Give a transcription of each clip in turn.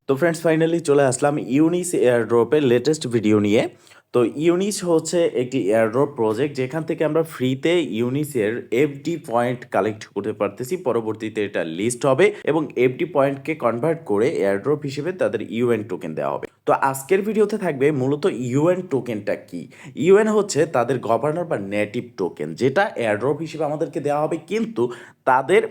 তো friends finally চলে আসলাম Younis এয়ারড্রপের latest video নিয়ে। তো ইউনিস হচ্ছে একটি এয়ারড্রপ প্রজেক্ট যেখান থেকে আমরা ফ্রিতে ইউনিসের এফডি পয়েন্ট কালেক্ট করতে পারতেছি। পরবর্তীতে এটা লিস্ট হবে এবং এফডি পয়েন্টকে কনভার্ট করে এয়ারড্রপ হিসেবে তাদের ইউএন টোকেন দেওয়া হবে। তো আজকের ভিডিওতে থাকবে মূলত ইউএন টোকেনটা কি। ইউএন হচ্ছে তাদের গভর্নর বা নেটিভ টোকেন, যেটা এয়ারড্রপ হিসেবে আমাদেরকে দেওয়া হবে, কিন্তু তাদের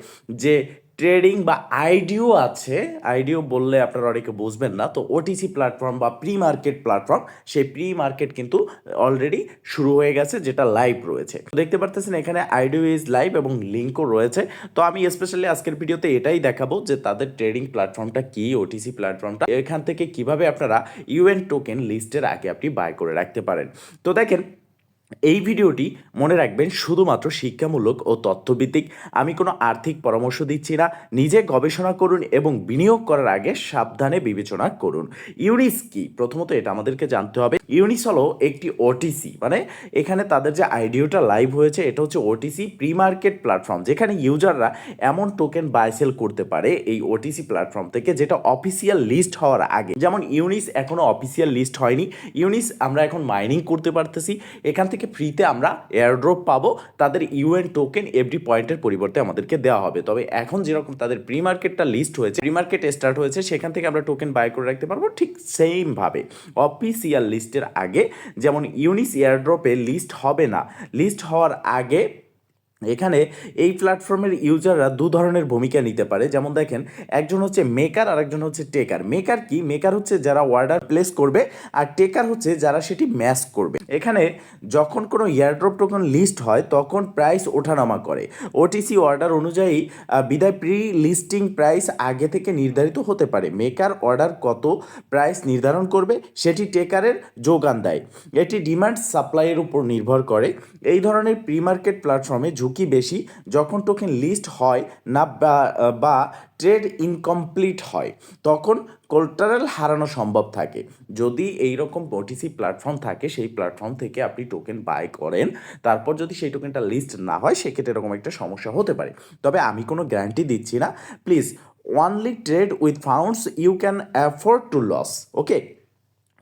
যে ট্রেডিং বা আইডিও আছে, আইডিও বললে আপনারা অনেকে বুঝবেন না, তো ওটিসি প্ল্যাটফর্ম বা প্রি মার্কেট প্ল্যাটফর্ম, সেই প্রি মার্কেট কিন্তু অলরেডি শুরু হয়ে গেছে, যেটা লাইভ রয়েছে। দেখতে পারতেছেন এখানে আইডিও ইজ লাইভ এবং লিঙ্কও রয়েছে। তো আমি স্পেশালি আজকের ভিডিওতে এটাই দেখাবো যে তাদের ট্রেডিং প্ল্যাটফর্মটা কি, ওটিসি প্ল্যাটফর্মটা, এখান থেকে কিভাবে আপনারা ইউএন টোকেন লিস্টের আগে আপনি বাই করে রাখতে পারেন। তো দেখেন, এই ভিডিওটি মনে রাখবেন শুধুমাত্র শিক্ষামূলক ও তথ্যভিত্তিক। আমি কোনো আর্থিক পরামর্শ দিচ্ছি না। নিজে গবেষণা করুন এবং বিনিয়োগ করার আগে সাবধানে বিবেচনা করুন। ইউনিস কি, প্রথমত এটা আমাদেরকে জানতে হবে। ইউনিস হলো একটি ওটিসি, মানে এখানে তাদের যে আইডিওটা লাইভ হয়েছে এটা হচ্ছে ওটিসি প্রি মার্কেট প্ল্যাটফর্ম, যেখানে ইউজাররা এমন টোকেন বাই সেল করতে পারে এই ওটিসি প্ল্যাটফর্ম থেকে যেটা অফিসিয়াল লিস্ট হওয়ার আগে। যেমন ইউনিস এখনো অফিসিয়াল লিস্ট হয়নি। ইউনিস আমরা এখন মাইনিং করতে পারতেছি, এখান থেকে ফ্রিতে আমরা এয়ারড্রপ পাবো, তাদের ইউএন টোকেন এফডি পয়েন্টের পরিবর্তে আমাদেরকে দেওয়া হবে। তবে এখন যেরকম তাদের প্রি মার্কেটটা লিস্ট হয়েছে, প্রি মার্কেট স্টার্ট হয়েছে, সেখান থেকে আমরা টোকেন বাই করে রাখতে পারবো। ঠিক সেম ভাবে অফিসিয়াল লিস্টের আগে যেমন ইউনিস এয়ারড্রপে লিস্ট হবে না, লিস্ট হওয়ার আগে এখানে এই প্ল্যাটফর্মের ইউজাররা দু ধরনের ভূমিকা নিতে পারে। যেমন দেখেন, একজন হচ্ছে মেকার আর একজন হচ্ছে টেকার। মেকার কি, মেকার হচ্ছে যারা অর্ডার প্লেস করবে, আর টেকার হচ্ছে যারা সেটি ম্যাচ করবে। এখানে যখন কোনো এয়ারড্রপ টোকেন লিস্ট হয় তখন প্রাইস ওঠানামা করে ওটিসি অর্ডার অনুযায়ী। বিদায় প্রি লিস্টিং প্রাইস আগে থেকে নির্ধারিত হতে পারে। মেকার অর্ডার কত প্রাইস নির্ধারণ করবে সেটি টেকারের যোগান দেয়। এটি ডিমান্ড সাপ্লাইয়ের উপর নির্ভর করে। এই ধরনের প্রি মার্কেট প্ল্যাটফর্মে ঝুঁকি বেশি যখন টোকেন লিস্ট হয় না বা ট্রেড ইনকমপ্লিট হয়, তখন কোলাটেরাল হারানো সম্ভব থাকে। যদি এইরকম ওটিসি প্ল্যাটফর্ম থাকে, সেই প্ল্যাটফর্ম থেকে আপনি টোকেন বাই করেন, তারপর যদি সেই টোকেনটা লিস্ট না হয়, সেক্ষেত্রে এরকম একটা সমস্যা হতে পারে। তবে আমি কোনো গ্যারান্টি দিচ্ছি না। Please only trade with funds you can afford to lose. Okay,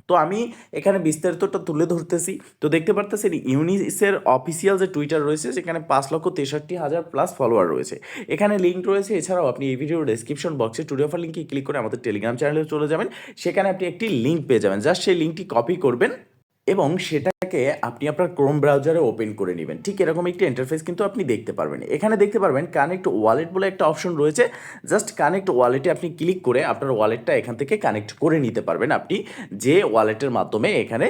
তো আমি এখানে বিস্তারিতটা তুলে ধরতেছি। তো দেখতে পারতেছেন ইউনিসের অফিসিয়াল যে টুইটার রয়েছে, সেখানে 5,63,000 প্লাস ফলোয়ার রয়েছে। এখানে লিঙ্ক রয়েছে। এছাড়াও আপনি এই ভিডিওর ডেসক্রিপশন বক্সে টুডে অফার লিঙ্কে ক্লিক করে আমাদের টেলিগ্রাম চ্যানেলে চলে যাবেন। সেখানে আপনি একটি লিঙ্ক পেয়ে যাবেন, জাস্ট সেই লিঙ্কটি কপি করবেন এবং সেটাকে আপনি আপনার ক্রোম ব্রাউজারে ওপেন করে নেবেন। ঠিক এরকম একটি ইন্টারফেস কিন্তু আপনি দেখতে পারবেন। এখানে দেখতে পারবেন কানেক্ট ওয়ালেট বলে একটা অপশন রয়েছে। জাস্ট কানেক্ট ওয়ালেটে আপনি ক্লিক করে আপনার ওয়ালেটটা এখান থেকে কানেক্ট করে নিতে পারবেন, আপনি যে ওয়ালেটের মাধ্যমে এখানে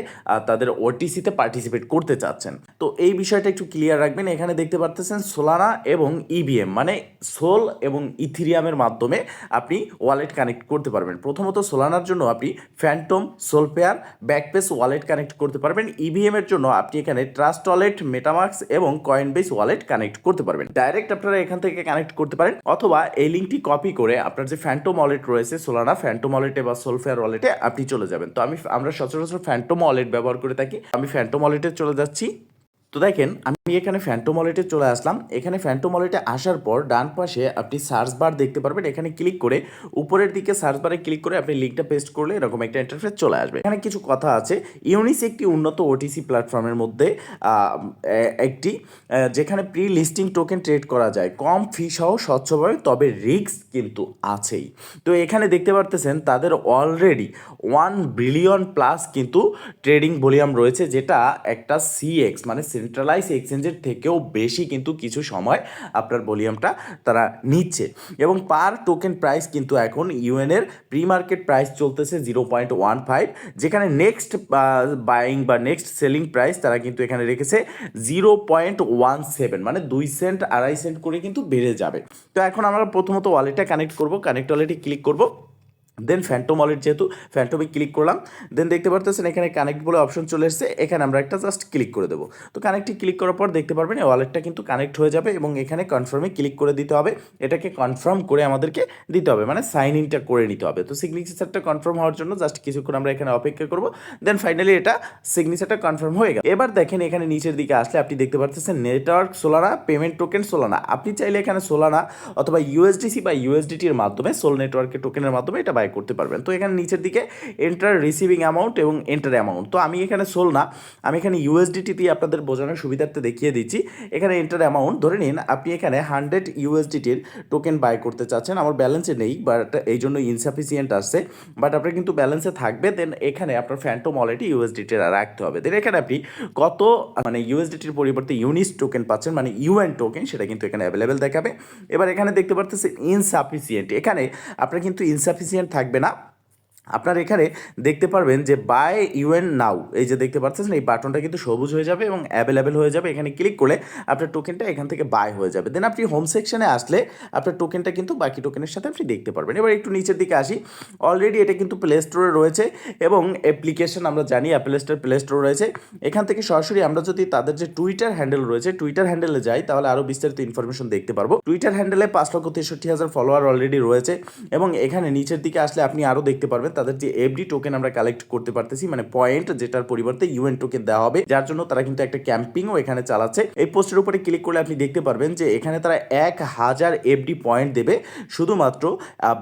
তাদের ওটিসিতে পার্টিসিপেট করতে চাচ্ছেন। তো এই বিষয়টা একটু ক্লিয়ার রাখবেন। এখানে দেখতে পারতেছেন সোলানা এবং ইভিএম, মানে সোল এবং ইথিরিয়ামের মাধ্যমে আপনি ওয়ালেট কানেক্ট করতে পারবেন। প্রথমত সোলানার জন্য আপনি ফ্যান্টম, সোলপেয়ার, ব্যাকপেস ওয়ালেট কানেক্ট করতে পারবেন। ইভিএম এর জন্য আপনি এখানে ট্রাস্ট ওয়ালেট, মেটামাস্ক এবং কয়েনবেস ওয়ালেট কানেক্ট করতে পারবেন। ডাইরেক্ট আপনারা এখান থেকে কানেক্ট করতে পারেন, অথবা এই লিঙ্কটি কপি করে আপনার যে ফ্যান্টম ওয়ালেট রয়েছে সোলানা ফ্যান্টম ওয়ালেটে বা সোলফেয়ার ওয়ালেটে আপনি চলে যাবেন। তো আমরা সচরাচর ফ্যান্টম ওয়ালেট ব্যবহার করে থাকি, আমি ফ্যান্টম ওয়ালেটে চলে যাচ্ছি। তো দেখেন, আমি এখানে ফ্যান্টম ওয়ালেটে চলে আসলাম। এখানে ফ্যান্টম ওয়ালেটে আসার পর ডান পাশে আপনি সার্চ বার দেখতে পারবেন। এখানে ক্লিক করে উপরের দিকে সার্চ বারে ক্লিক করে আপনি লিঙ্কটা পেস্ট করলে এরকম একটা ইন্টারফেস চলে আসবে। এখানে কিছু কথা আছে। ইউনিস একটি উন্নত ওটিসি প্ল্যাটফর্মের মধ্যে একটি, যেখানে প্রি লিস্টিং টোকেন ট্রেড করা যায় কম ফি সহ স্বচ্ছভাবে, তবে রিস্ক কিন্তু আছেই। তো এখানে দেখতে পারতেছেন তাদের অলরেডি 1 বিলিয়ন প্লাস কিন্তু ট্রেডিং ভলিউম রয়েছে, যেটা একটা সিএক্স মানে সেন্ট্রালাইজ এক্সচেঞ্জের থেকেও বেশি কিন্তু কিছু সময় আপনার ভলিউমটা তারা নিচ্ছে। এবং পার টোকেন প্রাইস কিন্তু এখন ইউএনের প্রি মার্কেট প্রাইস চলতেছে 0.15, যেখানে নেক্সট বাইং বা নেক্সট সেলিং প্রাইস তারা কিন্তু এখানে রেখেছে 0.17, মানে 2 সেন্ট 2.5 সেন্ট করে কিন্তু বেড়ে যাবে। তো এখন আমরা প্রথমত ওয়ালেটটা কানেক্ট করব, কানেক্ট ওয়ালেটে ক্লিক করব, দেন ফ্যান্টম ওয়ালেট, যেহেতু ফ্যান্টমে ক্লিক করলাম, দেন দেখতে পারতেছেন এখানে কানেক্ট বলে অপশন চলে এসেছে। এখানে আমরা একটা জাস্ট ক্লিক করে দেবো। তো কানেক্টে ক্লিক করার পর দেখতে পারবেন এই ওয়ালেটটা কিন্তু কানেক্ট হয়ে যাবে এবং এখানে কনফার্মে ক্লিক করে দিতে হবে। এটাকে কনফার্ম করে আমাদেরকে দিতে হবে, মানে সাইন ইনটা করে নিতে হবে। তো সিগনেচারটা কনফার্ম হওয়ার জন্য জাস্ট কিছুক্ষণ আমরা এখানে অপেক্ষা করব, দেন ফাইনালি এটা সিগনেচারটা কনফার্ম হয়ে গেল। এবার দেখেন এখানে নিচের দিকে আসলে আপনি দেখতে পারতেছেন network Solana, payment token Solana. আপনি চাইলে এখানে সোলানা অথবা ইউএসডিসি বা ইউএসডিটির মাধ্যমে, সোল নেটওয়ার্কের টোকেনের মাধ্যমে এটা বাই বাই করতে পারবেন। তো এখানে নিচের দিকে এন্টার রিসিভিং অ্যামাউন্ট এবং এন্টার অ্যামাউন্ট, তো আমি এখানে সোল না, আমি এখানে ইউএসডিটি দিয়ে আপনাদের বোঝানোর সুবিধার্থে দেখিয়ে দিচ্ছি। এখানে এন্টার অ্যামাউন্ট ধরে নিন আপনি এখানে 100 ইউএসডিটির টোকেন বাই করতে চাচ্ছেন, আমার ব্যালেন্সে নেই বাট এই জন্য ইনসাফিসিয়েন্ট আসছে, বাট আপনার কিন্তু ব্যালেন্সে থাকবে। দেন এখানে আপনার ফ্যান্টম ওয়ালেটে ইউএসডিটি রাখতে হবে। দেন এখানে আপনি কত মানে ইউএসডিটির পরিবর্তে ইউনিস টোকেন পাচ্ছেন, মানে ইউএন টোকেন, সেটা কিন্তু এখানে অ্যাভেলেবেল দেখাবে। এবার এখানে দেখতে পারতেছেন ইনসাফিসিয়েন্ট, এখানে আপনার কিন্তু ইনসাফিসিয়েন্ট থাকবে না, আপনার এখানে দেখতে পারবেন যে বাই ইউএন নাও, এই যে দেখতে পাচ্ছেন এই বাটনটা কিন্তু সবুজ হয়ে যাবে এবং অ্যাভেলেবেল হয়ে যাবে। এখানে ক্লিক করলে আপনার টোকেনটা এখান থেকে বাই হয়ে যাবে। দেন আপনি হোম সেকশনে আসলে আপনার টোকেনটা কিন্তু বাকি টোকেনের সাথে আপনি দেখতে পারবেন। এবার একটু নিচের দিকে আসি, অলরেডি এটা কিন্তু প্লে স্টোরে রয়েছে এবং অ্যাপ্লিকেশন আমরা জানি অ্যাপেল স্টোর প্লে স্টোর রয়েছে। এখান থেকে সরাসরি আমরা যদি তাদের যে টুইটার হ্যান্ডেল রয়েছে টুইটার হ্যান্ডেলে যাই তাহলে আরও বিস্তারিত ইনফরমেশন দেখতে পারবো। টুইটার হ্যান্ডেলে 5,63,000 ফলোয়ার অলরেডি রয়েছে এবং এখানে নিচের দিকে আসলে আপনি আরও দেখতে পারবেন তাদের যে এফডি টোকেন আমরা কালেক্ট করতে পারতেছি, মানে পয়েন্ট, যেটার পরিবর্তে ইউএন টোকেন দেওয়া হবে, যার জন্য তারা কিন্তু একটা ক্যাম্পিংও এখানে চালাচ্ছে। এই পোস্টের উপরে ক্লিক করলে আপনি দেখতে পারবেন যে এখানে তারা 1000 এফডি পয়েন্ট দেবে, শুধুমাত্র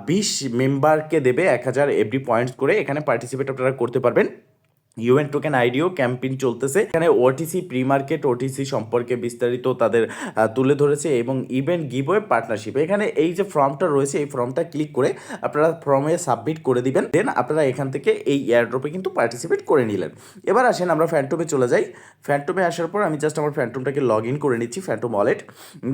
20 মেম্বারকে দেবে 1000 এফডি পয়েন্টস করে। এখানে পার্টিসিপেট আপনারা করতে পারবেন। ইউএন টোকেন আইডিও ক্যাম্পেইন চলতেছে, এখানে ওটিসি প্রি মার্কেট ওটিসি সম্পর্কে বিস্তারিত তাদের তুলে ধরেছে এবং ইভেন্ট গিভওয়ে পার্টনারশিপ। এখানে এই যে ফর্মটা রয়েছে এই ফর্মটা ক্লিক করে আপনারা ফর্মে সাবমিট করে দিবেন, দেন আপনারা এখান থেকে এই এয়ারড্রপে কিন্তু পার্টিসিপেট করে নিলেন। এবার আসেন আমরা ফ্যান্টমে চলে যাই। ফ্যান্টমে আসার পর আমি জাস্ট আমার ফ্যান্টমটাকে লগ ইন করে নিচ্ছি, ফ্যান্টম ওয়ালেট।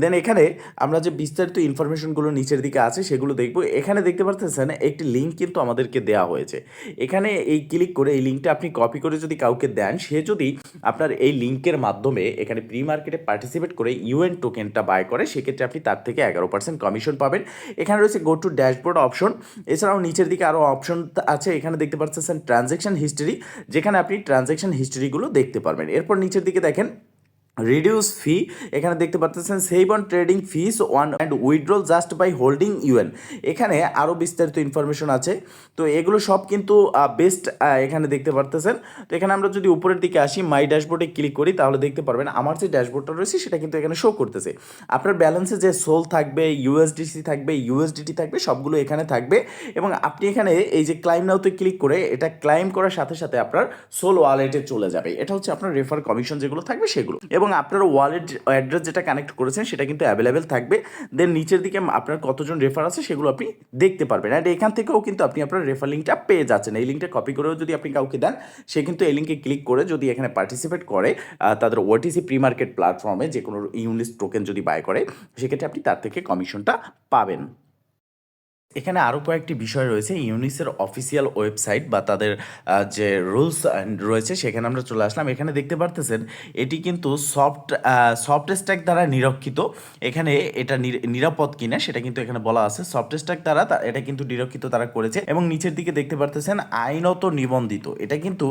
দেন এখানে আমরা যে বিস্তারিত ইনফরমেশনগুলো নিচের দিকে আছে সেগুলো দেখবো। এখানে দেখতে পাচ্ছেন একটি লিঙ্ক কিন্তু আমাদেরকে দেওয়া হয়েছে, এখানে এই ক্লিক করে এই লিঙ্কটা আপনি কপি করে যদি কাউকে দেন, সে যদি আপনার এই লিঙ্কের মাধ্যমে এখানে প্রি মার্কেটে পার্টিসিপেট করে ইউএন টোকেনটা বাই করে, সেক্ষেত্রে আপনি তার থেকে 11% কমিশন পাবেন। এখানে রয়েছে গো টু ড্যাশবোর্ড অপশন, এছাড়াও নিচের দিকে আরও অপশন আছে। এখানে দেখতে পাচ্ছেন ট্রানজ্যাকশন হিস্ট্রি, যেখানে আপনি ট্রানজ্যাকশন হিস্ট্রিগুলো দেখতে পারবেন। এরপর নিচের দিকে দেখেন রিডিউস ফি, এখানে দেখতে পাচ্ছেন save on trading fees one and withdrawal just by holding ইউএন। এখানে আরও বিস্তারিত ইনফরমেশন আছে, তো এগুলো সব কিন্তু বেস্ট এখানে দেখতে পারতেছেন। তো এখানে আমরা যদি উপরের দিকে আসি, মাই ড্যাশবোর্ডে ক্লিক করি, তাহলে দেখতে পারবেন আমার যে ড্যাশবোর্ডটা রয়েছে সেটা কিন্তু এখানে শো করতেছে। আপনার ব্যালেন্সে যে সোল থাকবে, ইউএসডিসি থাকবে, ইউএসডিটি থাকবে, সবগুলো এখানে থাকবে। এবং আপনি এখানে এই যে ক্লাইম নাওতে ক্লিক করে এটা ক্লাইম করার সাথে সাথে আপনার সোল ওয়ালেটে চলে যাবে। এটা হচ্ছে আপনার রেফার কমিশন যেগুলো থাকবে সেগুলো, এবং আপনার ওয়ালেট অ্যাড্রেস যেটা কানেক্ট করেছেন সেটা কিন্তু অ্যাভেলেবেল থাকবে। দেন নিচের দিকে আপনার কতজন রেফার আছে সেগুলো আপনি দেখতে পারবেন। অ্যান্ড এখান থেকেও কিন্তু আপনি আপনার রেফার লিঙ্কটা পেয়ে যাচ্ছেন। এই লিঙ্কটা কপি করেও যদি আপনি কাউকে দেন, সে কিন্তু এই লিঙ্কে ক্লিক করে যদি এখানে পার্টিসিপেট করে তাদের ওটিসি প্রি মার্কেট প্ল্যাটফর্মে যে কোনো ইউনিস টোকেন যদি বাই করে, সেক্ষেত্রে আপনি তার থেকে কমিশনটা পাবেন। এখানে আরও কয়েকটি বিষয় রয়েছে। ইউনিসের অফিসিয়াল ওয়েবসাইট বা তাদের যে রুলস রয়েছে সেখানে আমরা চলে আসলাম। এখানে দেখতে পারতেছেন এটি কিন্তু সফট স্ট্যাক দ্বারা নিরক্ষিত। এখানে এটা নিরাপদ কিনা সেটা কিন্তু এখানে বলা আছে। সফট স্ট্যাক দ্বারা এটা কিন্তু নিরক্ষিত তারা করেছে। এবং নিচের দিকে দেখতে পারতেছেন আইনত নিবন্ধিত, এটা কিন্তু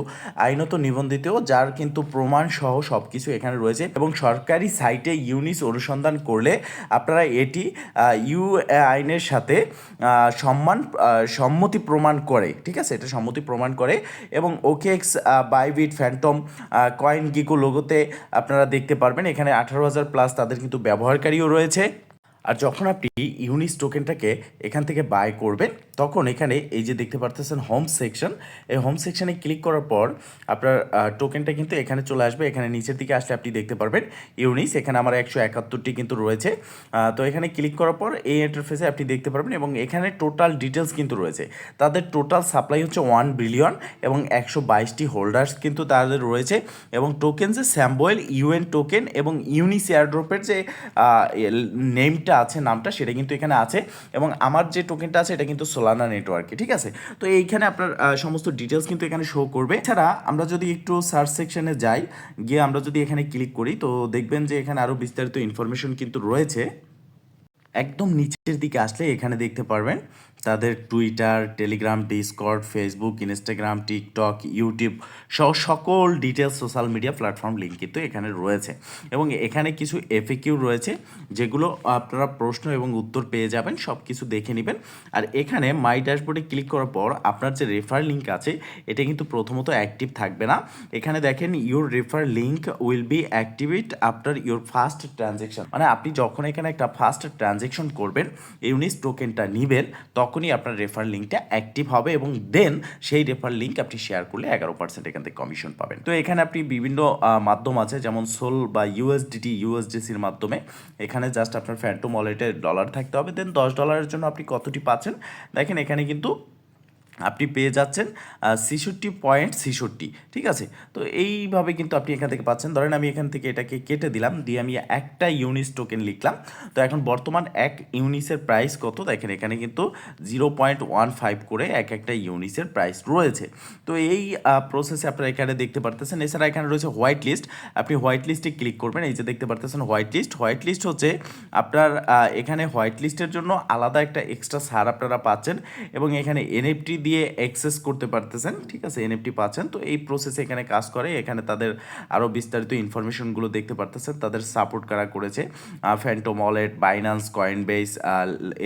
আইনত নিবন্ধিত, যার কিন্তু প্রমাণ সহ সব কিছু এখানে রয়েছে। এবং সরকারি সাইটে ইউনিস অনুসন্ধান করলে আপনারা এটি ইউ আইনের সাথে সম্মতি প্রমাণ করে, ঠিক আছে, এটা সম্মতি প্রমাণ করে। এবং ওকেএক্স, বাইবিট, ফ্যান্টম, কয়েন গিকো লোগোতে আপনারা দেখতে পারবেন এখানে 18,000+ তাদের কিন্তু ব্যবহারকারীও রয়েছে। আর যখন আপনি ইউনিস টোকেনটাকে এখান থেকে বাই করবেন, তখন এখানে এই যে দেখতে পারতেছেন হোম সেকশন, এই হোম সেকশনে ক্লিক করার পর আপনার টোকেনটা কিন্তু এখানে চলে আসবে। এখানে নিচের দিকে আসলে আপনি দেখতে পারবেন ইউনিস, এখানে আমার 171টি কিন্তু রয়েছে। তো এখানে ক্লিক করার পর এই ইন্টারফেসে আপনি দেখতে পারবেন এবং এখানে টোটাল ডিটেলস কিন্তু রয়েছে। তাদের টোটাল সাপ্লাই হচ্ছে 1 বিলিয়ন এবং 122টি হোল্ডার্স কিন্তু তাদের রয়েছে। এবং টোকেন যে স্যাম্বয়েল ইউএন টোকেন এবং ইউনিস এয়ারড্রপের যে নেমটা আছে, নামটা সেটা কিন্তু এখানে আছে। এবং আমার যে টোকেনটা আছে এটা কিন্তু সোলানা নেটওয়ার্কে, ঠিক আছে। তো এইখানে আপনার সমস্ত ডিটেলস কিন্তু এখানে শো করবে। এছাড়া আমরা যদি একটু সার্চ সেকশনে যাই, গিয়ে আমরা যদি এখানে ক্লিক করি, তো দেখবেন যে এখানে আরও বিস্তারিত ইনফরমেশন কিন্তু রয়েছে। একদম নিচের দিকে আসলে এখানে দেখতে পারবেন তাদের Twitter, Telegram, Discord, Facebook, Instagram, TikTok, YouTube সহ সকল details social media platform link কিন্তু এখানে রয়েছে। এবং এখানে কিছু এফএকিউ রয়েছে যেগুলো আপনারা প্রশ্ন এবং উত্তর পেয়ে যাবেন, সব কিছু দেখে নেবেন। আর এখানে মাই ড্যাশবোর্ডে ক্লিক করার পর আপনার যে রেফার লিঙ্ক আছে এটা কিন্তু প্রথমত অ্যাক্টিভ থাকবে না। এখানে দেখেন your refer link will be activate after your first transaction, মানে আপনি যখন এখানে একটা ফার্স্ট ট্রানজ্যাকশন ট্রানজ্যাকশন করবেন, ইউনিস টোকেনটা নিবেন, তখনই আপনার রেফার লিঙ্কটা অ্যাক্টিভ হবে এবং দেন সেই রেফার লিঙ্ক আপনি শেয়ার করলে 11% এখান থেকে কমিশন পাবেন। তো এখানে আপনি বিভিন্ন মাধ্যম আছে, যেমন সোল বা ইউএসডিটি ইউএসডিসির মাধ্যমে। এখানে জাস্ট আপনার ফ্যান্টম ওয়ালেটে ডলার থাকতে হবে, দেন $10 জন্য আপনি কতটি পাচ্ছেন দেখেন এখানে কিন্তু আপনি পেয়ে যাচ্ছেন 66.66। ঠিক আছে, তো এইভাবে কিন্তু আপনি এখান থেকে পাচ্ছেন। ধরেন আমি এখান থেকে এটাকে কেটে দিলাম, দিয়ে আমি একটা ইউনিস টোকেন লিখলাম। তো এখন বর্তমান এক ইউনিসের প্রাইস কত দেখেন এখানে কিন্তু 0.15 করে একটা ইউনিসের প্রাইস রয়েছে। তো এই প্রসেসে আপনারা এখানে দেখতে পারতেছেন। এছাড়া এখানে রয়েছে হোয়াইট লিস্ট, আপনি হোয়াইট লিস্টে ক্লিক করবেন। এই যে দেখতে পারতেছেন হোয়াইট লিস্ট। হোয়াইট লিস্ট হচ্ছে আপনার এখানে হোয়াইট লিস্টের জন্য আলাদা একটা এক্সট্রা ছাড় আপনারা পাচ্ছেন এবং এখানে এনএফটি দিয়ে অ্যাক্সেস করতে পারতেছেন। ঠিক আছে, এনএফটি পাচ্ছেন। তো এই প্রসেসে এখানে কাজ করে, এখানে তাদের আরও বিস্তারিত ইনফরমেশনগুলো দেখতে পারতেছেন। তাদের সাপোর্ট কারা করেছে, ফ্যান্টম ওয়ালেট, বাইন্যান্স, কয়েনবেস,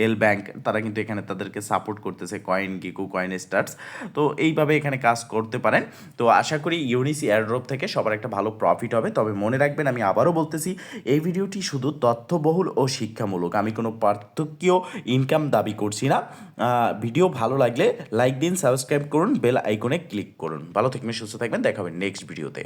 এল ব্যাংক, তারা কিন্তু এখানে তাদেরকে সাপোর্ট করতেছে, কয়েন গিকু, কয়েন স্টার্টস। তো এইভাবে এখানে কাজ করতে পারেন। তো আশা করি ইউনিস এয়ারড্রপ থেকে সবার একটা ভালো প্রফিট হবে। তবে মনে রাখবেন, আমি আবারও বলতেছি, এই ভিডিওটি শুধু তথ্যবহুল ও শিক্ষামূলক, আমি কোনো পার্থক্য ইনকাম দাবি করছি না। ভিডিও ভালো লাগলে লাইক দিন, সাবস্ক্রাইব করুন, বেল আইকনে ক্লিক করুন। ভালো থাকবেন, সুস্থ থাকবেন, দেখা হবে নেক্সট ভিডিওতে।